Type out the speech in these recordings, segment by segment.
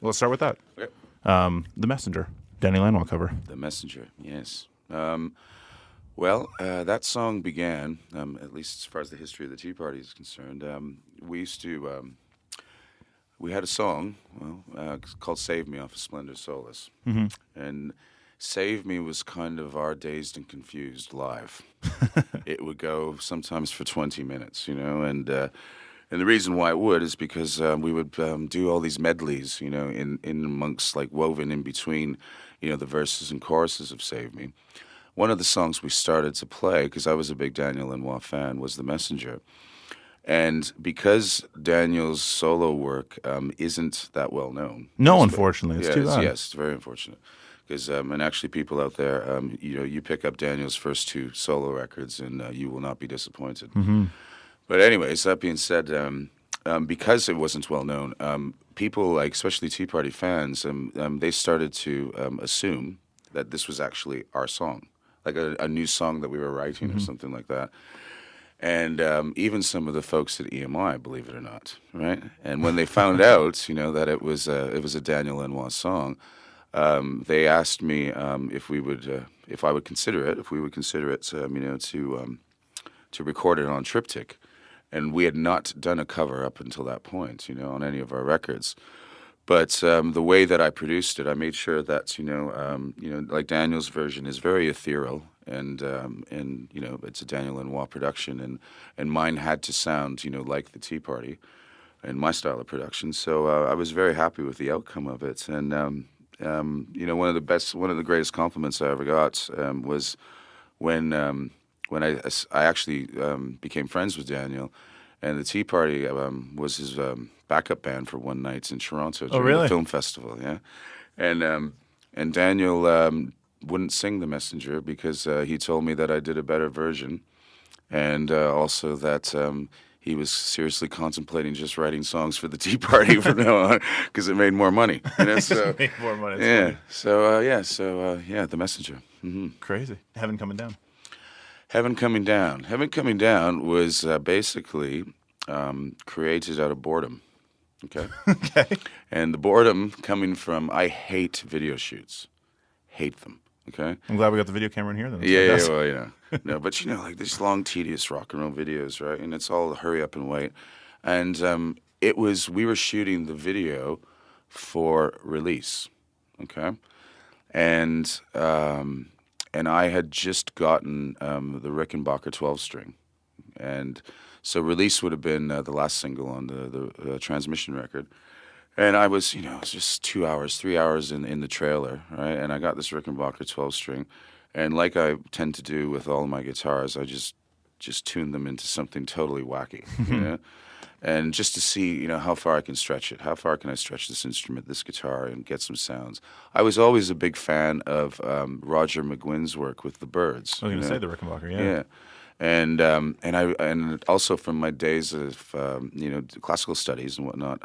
Well, let's start with that. Okay. The Messenger, Danny Lanois cover. The Messenger, yes. That song began, at least as far as the history of the Tea Party is concerned. We had a song, called "Save Me" off of Splendor Solace, and "Save Me" was kind of our Dazed and Confused live. It would go sometimes for 20 minutes, and the reason why it would is because we would do all these medleys, in amongst, like, woven in between, the verses and choruses of "Save Me." One of the songs we started to play, because I was a big Daniel Lanois fan, was "The Messenger." And because Daniel's solo work isn't that well known. No, unfortunately. It's too bad. Yes, it's very unfortunate. Because, and actually people out there, you pick up Daniel's first 2 solo records and you will not be disappointed. Mm-hmm. But anyways, that being said, because it wasn't well known, people, like, especially Tea Party fans, they started to assume that this was actually our song, like a new song that we were writing or something like that. And even some of the folks at EMI, believe it or not, right? And when they found out, that it was a Daniel Lanois song, they asked me if I would consider it, to record it on triptych. And we had not done a cover up until that point, on any of our records. But the way that I produced it, I made sure that like Daniel's version is very ethereal, and it's a Daniel Lanois production, and mine had to sound like the Tea Party, and my style of production. So I was very happy with the outcome of it, and one of the greatest compliments I ever got was when I actually became friends with Daniel. And the Tea Party was his backup band for one night in Toronto during the film festival. Yeah, and Daniel wouldn't sing "The Messenger" because he told me that I did a better version, and also that he was seriously contemplating just writing songs for the Tea Party from now on because it made more money. So, made more money. Yeah. So "The Messenger." Mm-hmm. Crazy. Heaven Coming Down. Heaven Coming Down. Heaven Coming Down was basically created out of boredom. Okay. Okay. And the boredom coming from, I hate video shoots. Hate them. Okay. I'm glad we got the video camera in here then. Yeah, no, but like these long, tedious rock and roll videos, right? And it's all hurry up and wait. And we were shooting the video for release. Okay. And I had just gotten the Rickenbacker 12-string. And so release would have been the last single on the Transmission record. And I was, it was just 2 hours, 3 hours in the trailer, right? And I got this Rickenbacker 12-string. And like I tend to do with all of my guitars, I just tuned them into something totally wacky, And just to see, how far I can stretch it. How far can I stretch this instrument, this guitar, and get some sounds? I was always a big fan of Roger McGuinn's work with the Byrds. I was going to say the Rickenbacker, yeah. Yeah. And also from my days of classical studies and whatnot,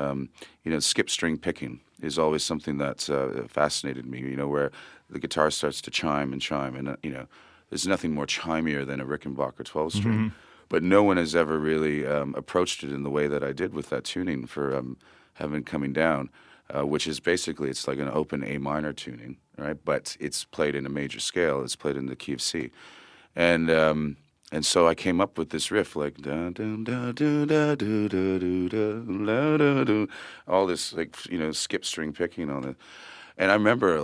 skip string picking is always something that fascinated me. Where the guitar starts to chime, and there's nothing more chimier than a Rickenbacker 12-string. Mm-hmm. But no one has ever really approached it in the way that I did with that tuning for Heaven Coming Down, which is basically, it's like an open A minor tuning, right? But it's played in a major scale. It's played in the key of C, and so I came up with this riff, like da da da da da da da da da, all this, like, skip string picking on it. And I remember,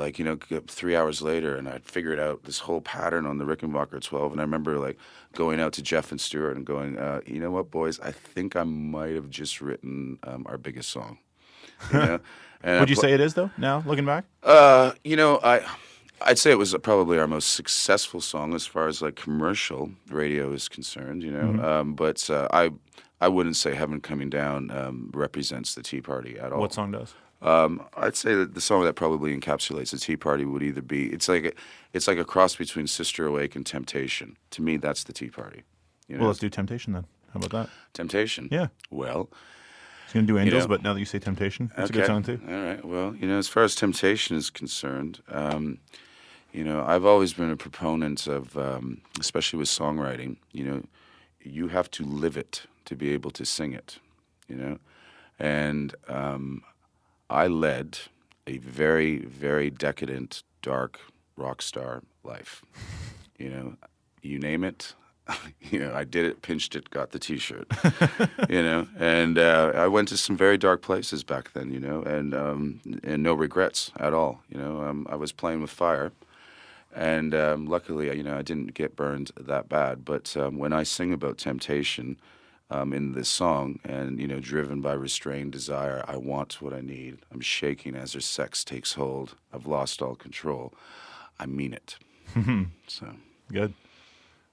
3 hours later, and I'd figured out this whole pattern on the Rickenbacker 12. And I remember, going out to Jeff and Stuart and going, you know what, boys, I think I might have just written our biggest song. And Would you say it is, though, now, looking back? I'd say it was probably our most successful song as far as, commercial radio is concerned, Mm-hmm. But I wouldn't say Heaven Coming Down represents the Tea Party at all. What song does? I'd say that the song that probably encapsulates the Tea Party would either be, it's like a cross between Sister Awake and Temptation. To me, that's the Tea Party. Well, let's do Temptation then. How about that? Temptation? Yeah. Well, I was going to do Angels, but now that you say Temptation, it's a good song too. All right. Well, as far as Temptation is concerned, I've always been a proponent of, especially with songwriting, you have to live it to be able to sing it, And I led a very, very decadent, dark rock star life. You know, you name it. You know, I did it, pinched it, got the T-shirt. You know, and I went to some very dark places back then. You know, and no regrets at all. You know, I was playing with fire, and luckily, you know, I didn't get burned that bad. But when I sing about temptation in this song, and you know, driven by restrained desire, I want what I need. I'm shaking as her sex takes hold. I've lost all control. I mean it. So good.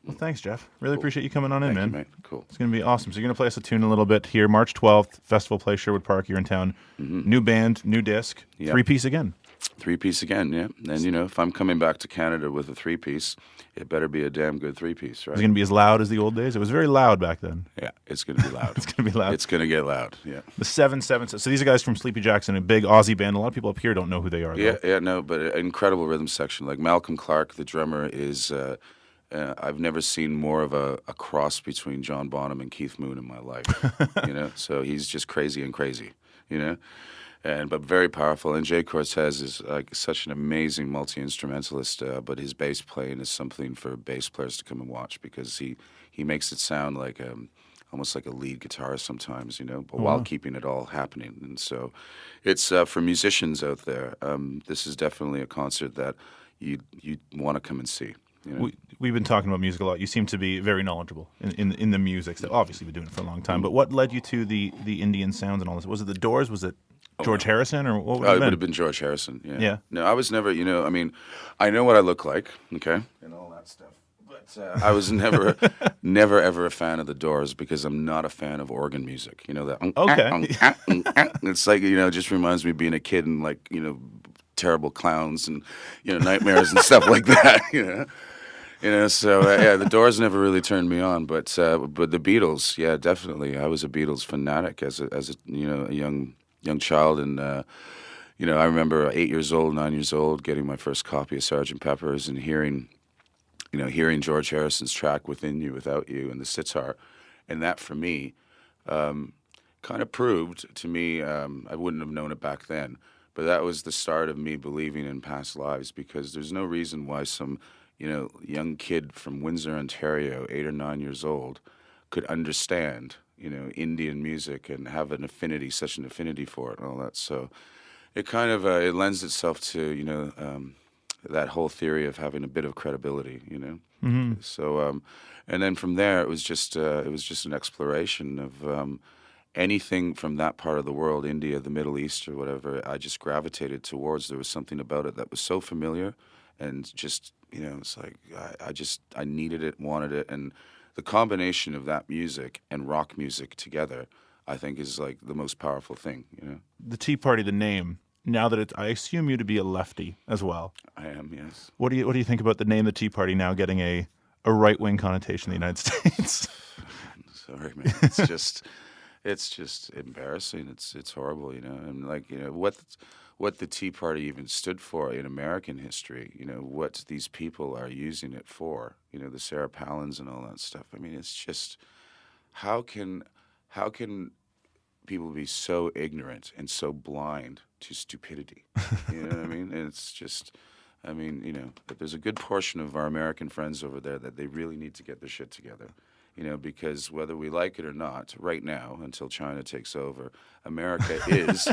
Well, thanks, Jeff. Really appreciate you coming on in, man. You, mate. Cool. It's going to be awesome. So you're going to play us a tune a little bit here. March 12th, Festival Place, Sherwood Park. You're in town. New band, new disc, three-piece again. Three-piece again, yeah. And, you know, if I'm coming back to Canada with a three-piece, it better be a damn good three-piece, right? Is it going to be as loud as the old days? It was very loud back then. Yeah, it's going to be loud. It's going to be loud. It's going to get loud, yeah. The 7-7. So these are guys from Sleepy Jackson, a big Aussie band. A lot of people up here don't know who they are, though. Yeah, no, but an incredible rhythm section. Like Malcolm Clark, the drummer, is... I've never seen more of a cross between John Bonham and Keith Moon in my life, you know. So he's just crazy and crazy, you know, but very powerful. And Jay Cortez is like such an amazing multi-instrumentalist, but his bass playing is something for bass players to come and watch, because he makes it sound like almost like a lead guitar sometimes, you know, but while keeping it all happening. And so it's for musicians out there. This is definitely a concert that you want to come and see. You know? We've been talking about music a lot. You seem to be very knowledgeable in the music. So obviously, you've been doing it for a long time. But what led you to the Indian sounds and all this? Was it the Doors? Was it George Harrison, or what would it have been? It would have been George Harrison. Yeah. No, I was never. You know, I mean, I know what I look like, okay, and all that stuff. But I was never ever a fan of the Doors, because I'm not a fan of organ music. You know that. Okay. It's like, you know, it just reminds me of being a kid and, like, you know, terrible clowns and, you know, nightmares and stuff like that. You know, so yeah, the Doors never really turned me on, but the Beatles, yeah, definitely. I was a Beatles fanatic as a you know, a young child, and you know, I remember 8 years old, 9 years old, getting my first copy of Sgt. Pepper's and hearing George Harrison's track "Within You, Without You" and the sitar, and that for me kind of proved to me, I wouldn't have known it back then, but that was the start of me believing in past lives, because there's no reason why some, you know, young kid from Windsor, Ontario, 8 or 9 years old, could understand, you know, Indian music and have such an affinity for it and all that. So it kind of it lends itself to, you know, that whole theory of having a bit of credibility, you know. Mm-hmm. So and then from there, it was just an exploration of anything from that part of the world, India, the Middle East, or whatever. I just gravitated towards. There was something about it that was so familiar, and just, you know, it's like I needed it, wanted it, and the combination of that music and rock music together, I think, is like the most powerful thing, you know. The Tea Party, the name. Now that I assume you to be a lefty as well. I am, yes. What do you think about the name, the Tea Party, now getting a right-wing connotation in the United States? Sorry, man. It's just embarrassing. It's horrible, you know. And, like, you know, what the Tea Party even stood for in American history, you know, what these people are using it for, you know, the Sarah Palins and all that stuff. I mean, it's just, how can people be so ignorant and so blind to stupidity? You know what I mean? And it's just, I mean, you know, but there's a good portion of our American friends over there that they really need to get their shit together. You know, because whether we like it or not, right now, until China takes over, America is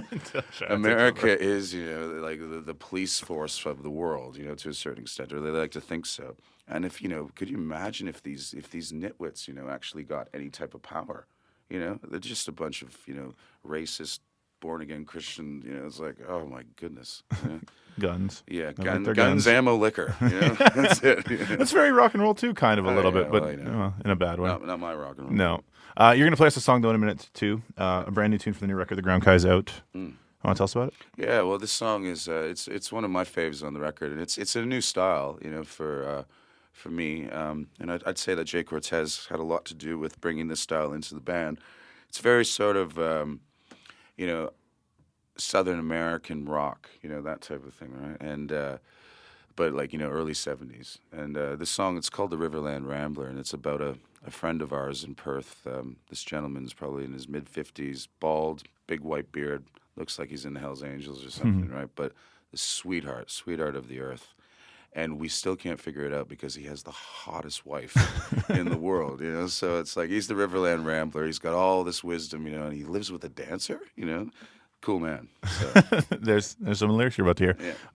you know, like the police force of the world, you know, to a certain extent, or they like to think so. And if, you know, could you imagine if these nitwits, you know, actually got any type of power? You know, they're just a bunch of, you know, racist, born-again Christian, you know, it's like, oh my goodness. You know? Guns. Yeah, guns, ammo, liquor. You know? That's it. You know? That's very rock and roll too, kind of a little bit, but in a bad way. Not my rock and roll. No. You're going to play us a song, though, in a minute, too. A brand new tune from the new record, The Ground Kai's Out. Want to tell us about it? Yeah, well, this song is, it's one of my faves on the record, and it's a new style, you know, for me. And I'd say that Jay Cortez had a lot to do with bringing this style into the band. It's very sort of, you know, Southern American rock, you know, that type of thing, right? And but, like, you know, early 70s. And this song, it's called The Riverland Rambler, and it's about a friend of ours in Perth. This gentleman's probably in his mid-50s, bald, big white beard, looks like he's in the Hell's Angels or something, right? But the sweetheart of the earth. And we still can't figure it out because he has the hottest wife in the world, you know? So it's like he's the Riverland Rambler. He's got all this wisdom, you know, and he lives with a dancer, you know? Cool man. So, There's some lyrics you're about to hear. yeah.